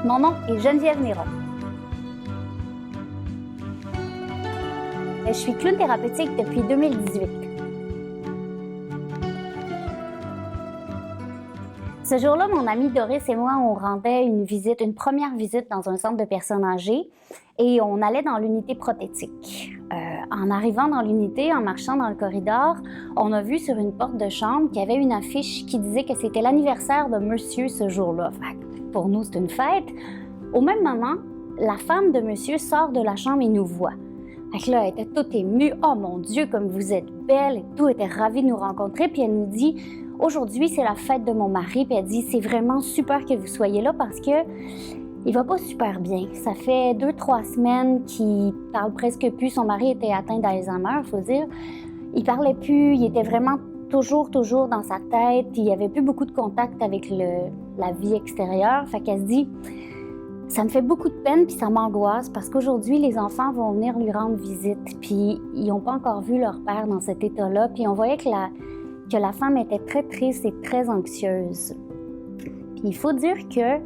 Mon nom est Geneviève Néron. Je suis clown thérapeutique depuis 2018. Ce jour-là, mon ami Doris et moi, on rendait une première visite dans un centre de personnes âgées et on allait dans l'unité prothétique. En arrivant dans l'unité, en marchant dans le corridor, on a vu sur une porte de chambre qu'il y avait une affiche qui disait que c'était l'anniversaire de monsieur ce jour-là. Pour nous, c'est une fête. Au même moment, la femme de monsieur sort de la chambre et nous voit. Là, elle était toute émue. « Oh mon Dieu, comme vous êtes belle! » Et tout, elle était ravie de nous rencontrer. Puis elle nous dit « Aujourd'hui, c'est la fête de mon mari. » Puis elle dit « C'est vraiment super que vous soyez là parce que il va pas super bien. Ça fait 2-3 semaines qu'il parle presque plus. Son mari était atteint d'Alzheimer, il faut dire. Il parlait plus, il était vraiment toujours dans sa tête. Il y avait plus beaucoup de contact avec la vie extérieure. Fait qu'elle se dit « Ça me fait beaucoup de peine puis ça m'angoisse parce qu'aujourd'hui, les enfants vont venir lui rendre visite. Puis ils n'ont pas encore vu leur père dans cet état-là. Puis on voyait que la femme était très triste et très anxieuse. Puis il faut dire que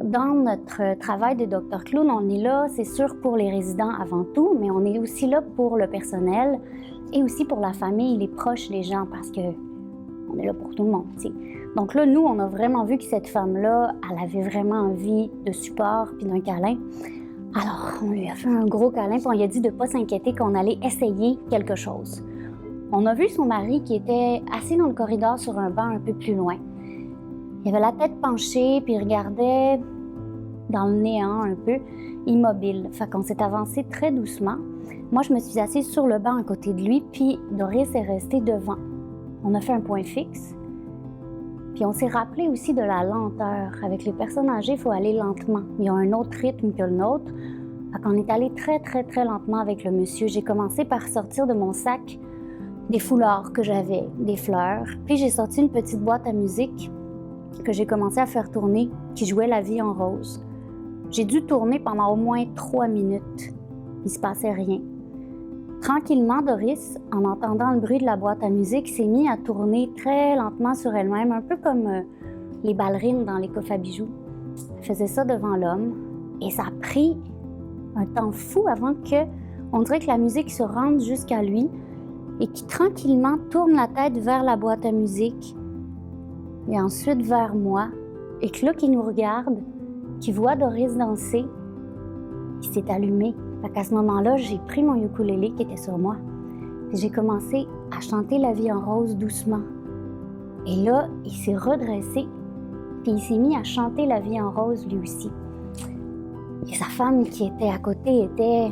dans notre travail de Dr Clown, on est là, c'est sûr, pour les résidents avant tout, mais on est aussi là pour le personnel et aussi pour la famille, les proches, les gens, parce que on est là pour tout le monde, t'sais. Donc là, nous, on a vraiment vu que cette femme-là, elle avait vraiment envie de support puis d'un câlin. Alors, on lui a fait un gros câlin puis on lui a dit de ne pas s'inquiéter, qu'on allait essayer quelque chose. On a vu son mari qui était assis dans le corridor sur un banc un peu plus loin. Il avait la tête penchée, puis il regardait dans le néant un peu, immobile. Fait qu'on s'est avancé très doucement. Moi, je me suis assise sur le banc à côté de lui, puis Doris est restée devant. On a fait un point fixe. Puis on s'est rappelé aussi de la lenteur. Avec les personnes âgées, il faut aller lentement. Ils ont un autre rythme que le nôtre. Fait qu'on est allé très lentement avec le monsieur. J'ai commencé par sortir de mon sac des foulards que j'avais, des fleurs. Puis j'ai sorti une petite boîte à musique que j'ai commencé à faire tourner, qui jouait La vie en rose. J'ai dû tourner pendant au moins 3 minutes. Il se passait rien. Tranquillement, Doris, en entendant le bruit de la boîte à musique, s'est mise à tourner très lentement sur elle-même, un peu comme les ballerines dans les coffres à bijoux. Elle faisait ça devant l'homme et ça a pris un temps fou avant que, on dirait que la musique se rende jusqu'à lui et qu'il tranquillement tourne la tête vers la boîte à musique et ensuite vers moi, et que là, qu'il nous regarde, qu'il voit Doris danser, il s'est allumé. Fait qu'à ce moment-là, j'ai pris mon ukulélé qui était sur moi, et j'ai commencé à chanter La vie en rose doucement. Et là, il s'est redressé, puis il s'est mis à chanter La vie en rose lui aussi. Et sa femme qui était à côté était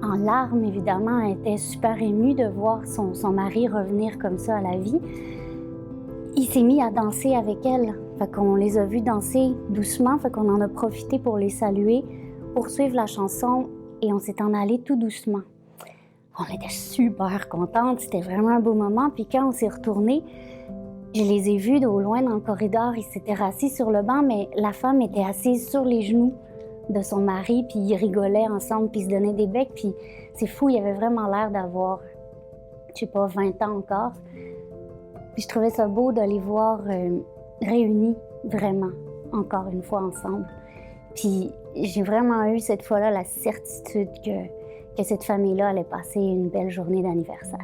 en larmes, évidemment, elle était super émue de voir son mari revenir comme ça à la vie. Il s'est mis à danser avec elle. Fait qu'on les a vus danser doucement, fait qu'on en a profité pour les saluer, poursuivre la chanson et on s'est en allé tout doucement. On était super contentes, c'était vraiment un beau moment. Puis quand on s'est retournés, je les ai vus au loin dans le corridor, ils s'étaient rassis sur le banc, mais la femme était assise sur les genoux de son mari, puis ils rigolaient ensemble, puis ils se donnaient des becs, puis c'est fou, il avait vraiment l'air d'avoir, je sais pas, 20 ans encore. Puis je trouvais ça beau de les voir réunis vraiment, encore une fois, ensemble. Puis j'ai vraiment eu cette fois-là la certitude que cette famille-là allait passer une belle journée d'anniversaire.